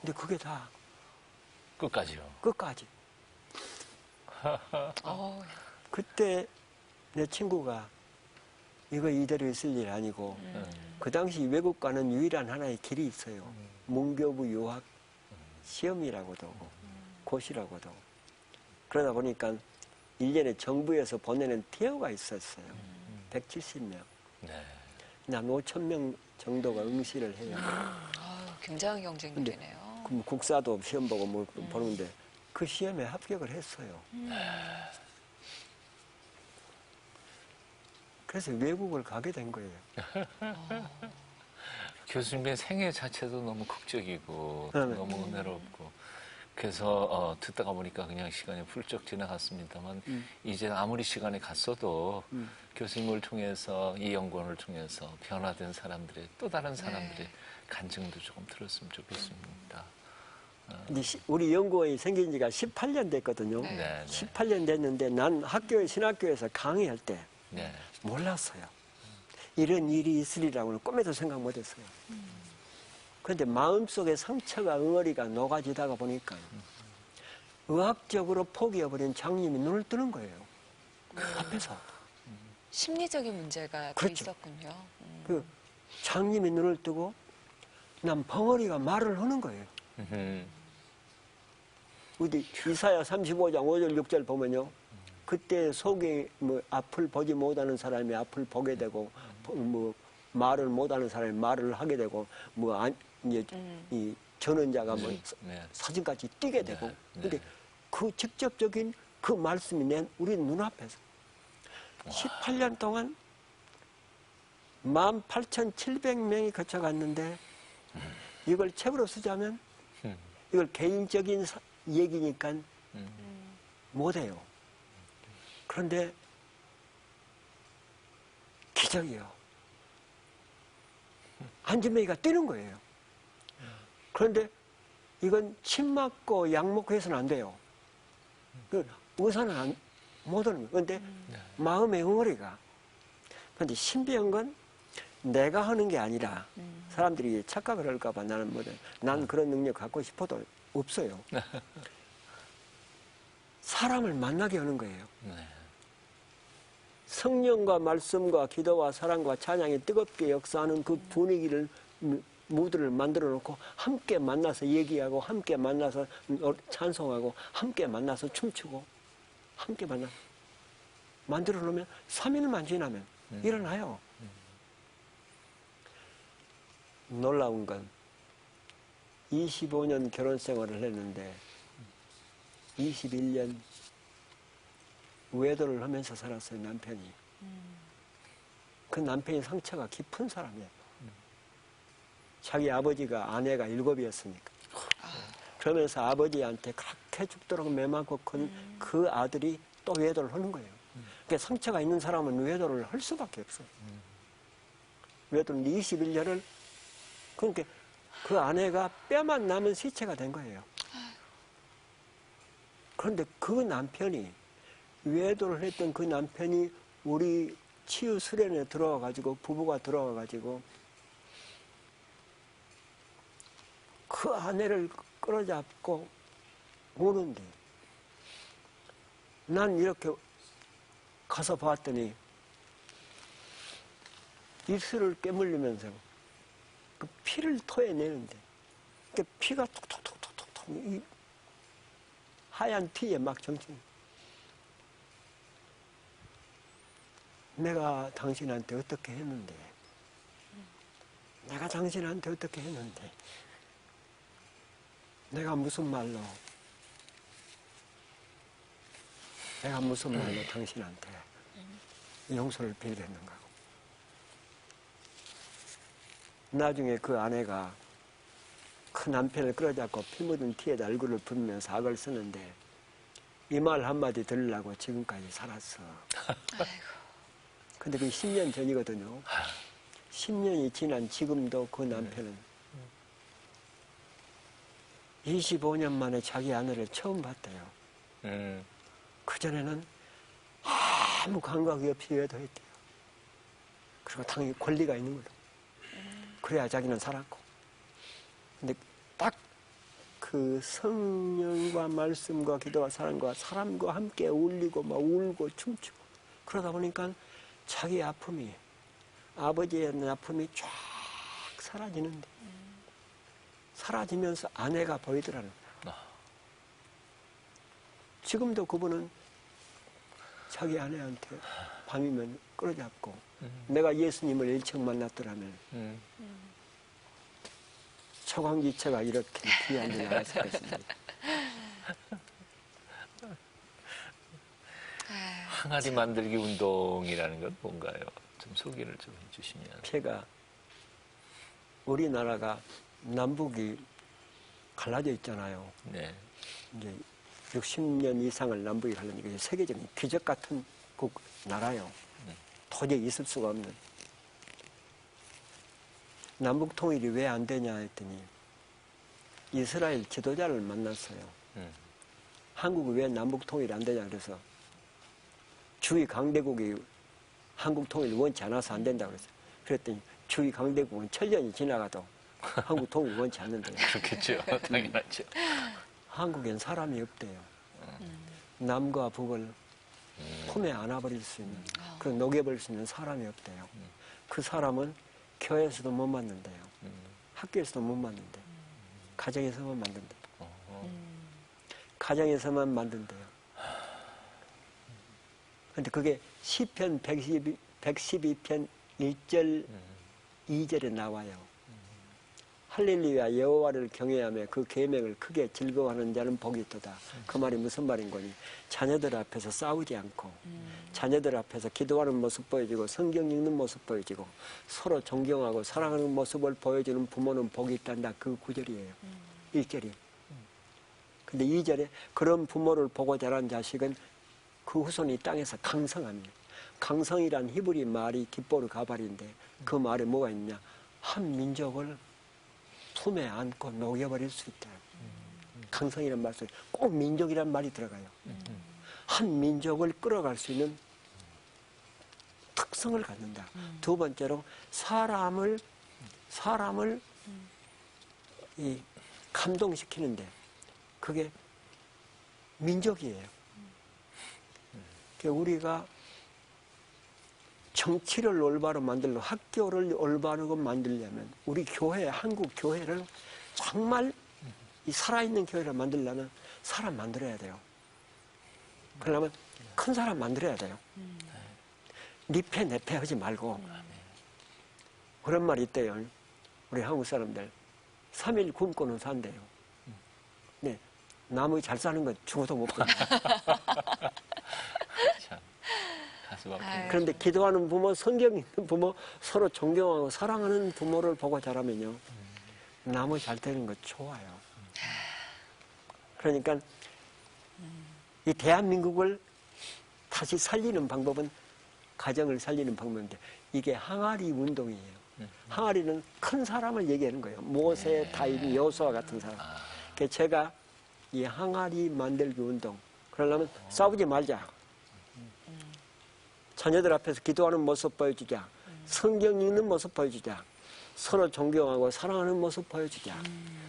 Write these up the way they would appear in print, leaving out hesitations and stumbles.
근데 그게 다 끝까지요. 끝까지. 그때 내 친구가 이거 이대로 있을 일 아니고 그 당시 외국 가는 유일한 하나의 길이 있어요. 문교부 유학 시험이라고도 하고 고시라고도 하고. 그러다 보니까 1년에 정부에서 보내는 티어가 있었어요. 170명. 네. 한 5,000명 정도가 응시를 해요. 굉장한 경쟁률이네요. 그럼 국사도 시험 보고 뭐 보는데 그 시험에 합격을 했어요. 그래서 외국을 가게 된 거예요. 교수님의 생애 자체도 너무 극적이고 네. 너무 은혜롭고 그래서 듣다가 보니까 그냥 시간이 훌쩍 지나갔습니다만 이제 아무리 시간이 갔어도 교수님을 통해서 이 연구원을 통해서 변화된 사람들의 또 다른 사람들의 간증도 조금 들었으면 좋겠습니다. 근데 우리 연구원이 생긴 지가 18년 됐거든요. 네. 18년 됐는데 난 신학교에서 강의할 때 네. 몰랐어요. 이런 일이 있으리라고는 꿈에도 생각 못했어요. 그런데 마음속에 상처가 응어리가 녹아지다가 보니까 의학적으로 포기해버린 장님이 눈을 뜨는 거예요. 앞에서. 심리적인 문제가 또 그렇죠. 있었군요. 그 장님이 눈을 뜨고 난 벙어리가 말을 하는 거예요. 우리 이사야 35장 5절 6절 보면요. 그때 속에 뭐 앞을 보지 못하는 사람이 앞을 보게 되고 뭐 말을 못하는 사람이 말을 하게 되고 뭐 이제 이 전원자가 뭐 사진같이 뛰게 되고 근데 그 직접적인 그 말씀이 우리 눈앞에서 18년 동안 18,700명이 거쳐갔는데 이걸 책으로 쓰자면 이걸 개인적인 얘기니까 못해요. 그런데 기적이요. 안진뱅이가 뛰는 거예요. 그런데 이건 침 맞고 약 먹고 해서는 안 돼요. 의사는 못 하는 거예요. 그런데 마음의 응어리가. 그런데 신비한 건 내가 하는 게 아니라 사람들이 착각을 할까봐 난 그런 능력 갖고 싶어도 없어요. 사람을 만나게 하는 거예요. 성령과 말씀과 기도와 사랑과 찬양이 뜨겁게 역사하는 그 분위기를 무드를 만들어 놓고 함께 만나서 얘기하고 함께 만나서 찬송하고 함께 만나서 춤추고 함께 만들어 놓으면 3일만 지나면 일어나요. 놀라운 건 25년 결혼 생활을 했는데 21년 외도를 하면서 살았어요, 남편이. 그 남편이 상처가 깊은 사람이에요. 자기 아버지가 아내가 7이었으니까. 그러면서 아버지한테 그렇게 죽도록 매맞고 큰 그 아들이 또 외도를 하는 거예요. 그러니까 상처가 있는 사람은 외도를 할 수밖에 없어요. 외도는 21년을, 그러니까 그 아내가 뼈만 남은 시체가 된 거예요. 그런데 그 남편이 외도를 했던 그 남편이 우리 치유 수련에 들어와가지고 부부가 들어와가지고 그 아내를 끌어잡고 오는데 난 이렇게 가서 봤더니 입술을 깨물리면서 그 피를 토해내는데 그 피가 톡톡톡톡톡 이 하얀 피에 막 정신. 내가 당신한테 어떻게 했는데, 내가 당신한테 어떻게 했는데, 내가 무슨 말로 당신한테 용서를 빌겠는가. 나중에 그 아내가 그 남편을 끌어잡고 피 묻은 티에다 얼굴을 붓으면서 악을 쓰는데 이 말 한마디 들으려고 지금까지 살았어. 근데 그게 10년 전이거든요. 10년이 지난 지금도 그 남편은 25년 만에 자기 아내를 처음 봤대요. 그전에는 아무 감각이 없이 외도했대요. 그리고 당연히 권리가 있는 거죠. 그래야 자기는 살았고. 근데 딱 그 성령과 말씀과 기도와 사랑과 사람과 함께 울리고 막 울고 춤추고 그러다 보니까 자기 아픔이 아버지의 아픔이 쫙 사라지는데 사라지면서 아내가 보이더라는 거야. 지금도 그분은 자기 아내한테 밤이면 끌어잡고 내가 예수님을 일찍 만났더라면 초강지체가 이렇게 귀한 줄 알았을 것입니다. 항아리 만들기 운동이라는 건 뭔가요? 좀 소개를 좀 해주시면. 제가 우리나라가 남북이 갈라져 있잖아요. 네. 이제 60년 이상을 남북이 갈라지니까 세계적인 기적 같은 나라요. 도저히 있을 수가 없는. 남북 통일이 왜 안 되냐 했더니 이스라엘 지도자를 만났어요. 한국이 왜 남북 통일이 안 되냐 그래서 주위 강대국이 한국 통일을 원치 않아서 안 된다고 그랬어요. 그랬더니 주위 강대국은 천년이 지나가도 한국 통일을 원치 않는데요. 그렇겠죠. 당연하죠. 한국엔 사람이 없대요. 남과 북을 품에 안아버릴 수 있는, 그 녹여버릴 수 있는 사람이 없대요. 그 사람은 교회에서도 못 만든대요. 학교에서도 못 만든대요. 가정에서만 만든대요. 가정에서만 만든대요. 근데 그게 시편 112편 1절 2절에 나와요. 할렐루야 여호와를 경외하며 그 계명을 크게 즐거워하는 자는 복이 있도다. 그 말이 무슨 말인 거니? 자녀들 앞에서 싸우지 않고 자녀들 앞에서 기도하는 모습 보여주고 성경 읽는 모습 보여주고 서로 존경하고 사랑하는 모습을 보여주는 부모는 복이 있단다. 그 구절이에요. 1절이. 근데 2절에 그런 부모를 보고 자란 자식은 그 후손이 땅에서 강성합니다. 강성이란 히브리 말이 깃보르 가발인데 그 말에 뭐가 있냐? 한 민족을 품에 안고 녹여버릴 수 있다. 강성이란 말 속에 꼭 민족이란 말이 들어가요. 한 민족을 끌어갈 수 있는 특성을 갖는다. 두 번째로 사람을 이 감동시키는데 그게 민족이에요. 우리가 정치를 올바로 만들고 학교를 올바르게 만들려면 우리 교회, 한국 교회를 정말 이 살아있는 교회를 만들려면 사람 만들어야 돼요. 그러려면 큰 사람 만들어야 돼요. 니패 내패 하지 말고. 그런 말이 있대요. 우리 한국 사람들 3일 굶고는 산대요. 네, 나무 잘 사는 건 죽어도 못 본다. 그런데 기도하는 부모, 성경 있는 부모, 서로 존경하고 사랑하는 부모를 보고 자라면요. 나무 잘 되는 거 좋아요. 그러니까 이 대한민국을 다시 살리는 방법은 가정을 살리는 방법인데 이게 항아리 운동이에요. 항아리는 큰 사람을 얘기하는 거예요. 모세, 다윗, 여호수아 같은 사람. 그래서 제가 이 항아리 만들기 운동 그러려면 싸우지 말자. 자녀들 앞에서 기도하는 모습 보여주자. 성경 읽는 모습 보여주자. 서로 존경하고 사랑하는 모습 보여주자.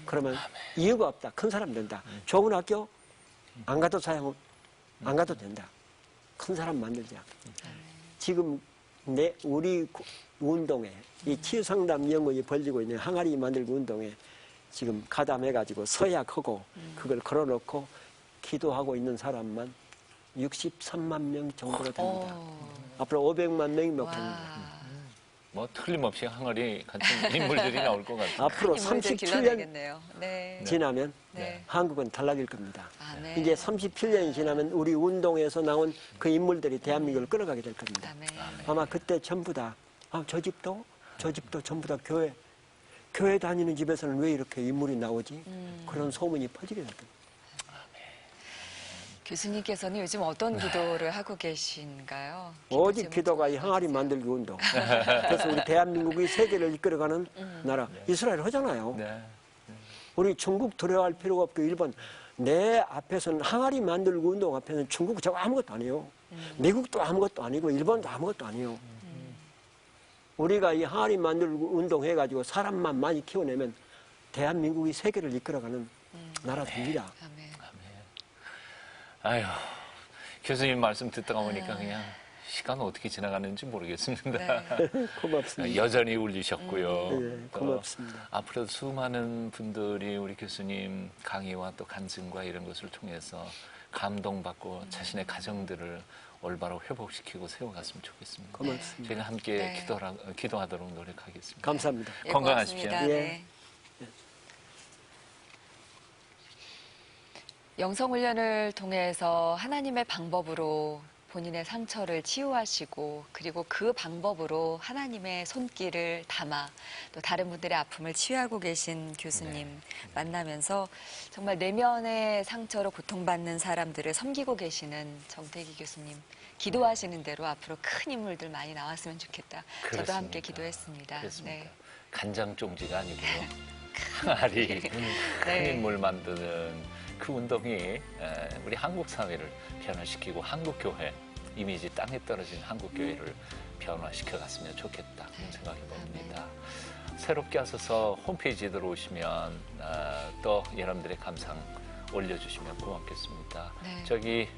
그러면 이유가 없다. 큰 사람 된다. 좋은 학교 안 가도 안 가도 된다. 큰 사람 만들자. 지금 우리 운동에 이 치유상담 연구에 벌리고 있는 항아리 만들기 운동에 지금 가담해가지고 서약하고 그걸 걸어놓고 기도하고 있는 사람만 63만 명 정도가 됩니다. 앞으로 500만 명이 목표입니다. 뭐 틀림없이 항아리 같은 인물들이 나올 것 같아요. 앞으로 37년 네. 지나면 네. 한국은 달라질 겁니다. 네. 이제 37년이 지나면 우리 운동에서 나온 그 인물들이 대한민국을 끌어가게 될 겁니다. 아마 그때 전부 다 저 집도 전부 다 교회 다니는 집에서는 왜 이렇게 인물이 나오지? 그런 소문이 퍼지게 될 겁니다. 교수님께서는 요즘 어떤 기도를 하고 계신가요? 오직 기도가 이 항아리 만들기 운동. 그래서 우리 대한민국이 세계를 이끌어가는 나라. 이스라엘 하잖아요. 우리 중국 두려워할 필요가 없고 일본. 내 앞에서는 항아리 만들기 운동 앞에서는 중국 저거 아무것도 아니에요. 미국도 아무것도 아니고 일본도 아무것도 아니에요. 우리가 이 항아리 만들기 운동 해가지고 사람만 많이 키워내면 대한민국이 세계를 이끌어가는 나라 됩니다. 아멘. 아유, 교수님 말씀 듣다가 보니까 그냥 시간은 어떻게 지나가는지 모르겠습니다. 네. 고맙습니다. 여전히 울리셨고요. 네, 고맙습니다. 앞으로도 수많은 분들이 우리 교수님 강의와 또 간증과 이런 것을 통해서 감동받고 자신의 가정들을 올바로 회복시키고 세워갔으면 좋겠습니다. 고맙습니다. 저희가 함께 네. 기도하도록 노력하겠습니다. 감사합니다. 예, 건강하십시오. 고맙습니다. 예. 네. 영성훈련을 통해서 하나님의 방법으로 본인의 상처를 치유하시고 그리고 그 방법으로 하나님의 손길을 담아 또 다른 분들의 아픔을 치유하고 계신 교수님 만나면서 정말 내면의 상처로 고통받는 사람들을 섬기고 계시는 정태기 교수님 기도하시는 대로 앞으로 큰 인물들 많이 나왔으면 좋겠다. 저도 그렇습니다. 함께 기도했습니다. 그렇습니다. 간장종지가 아니고요. 항아리 큰 인물 만드는 그 운동이 우리 한국 사회를 변화시키고 한국 교회 이미지 땅에 떨어진 한국 교회를 변화시켜 갔으면 좋겠다 그런 생각해 봅니다. 새롭게 하셔서 홈페이지에 들어오시면 또 여러분들의 감상 올려주시면 고맙겠습니다. 네. 저기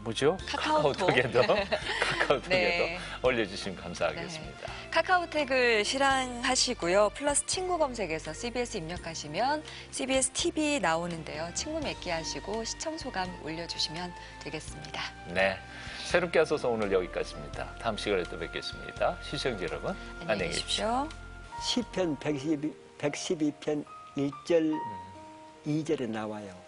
뭐죠? 카카오톡. 카카오톡에도 네. 올려주시면 감사하겠습니다. 카카오택을 실행하시고요. 플러스 친구 검색에서 CBS 입력하시면 CBS TV 나오는데요. 친구 맺기 하시고 시청 소감 올려주시면 되겠습니다. 네, 새롭게 하셔서 오늘 여기까지입니다. 다음 시간에 또 뵙겠습니다. 시청자 여러분, 안녕히 계십시오. 시편 112편 1절 2절에 나와요.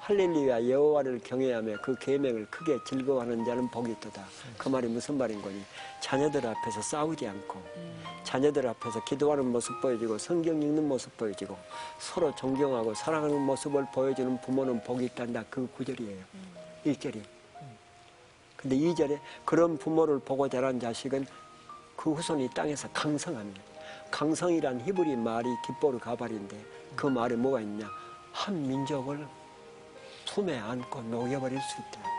할렐루야 여호와를 경외하며 그 계명을 크게 즐거워하는 자는 복이 있도다. 그 말이 무슨 말인 거니? 자녀들 앞에서 싸우지 않고 자녀들 앞에서 기도하는 모습 보여주고 성경 읽는 모습 보여주고 서로 존경하고 사랑하는 모습을 보여주는 부모는 복이 있단다. 그 구절이에요. 1절이. 근데 2절에 그런 부모를 보고 자란 자식은 그 후손이 땅에서 강성합니다. 강성이란 히브리 말이 깃보르 가발인데 그 말에 뭐가 있냐? 한 민족을 품에 안고 녹여버릴 수 있다.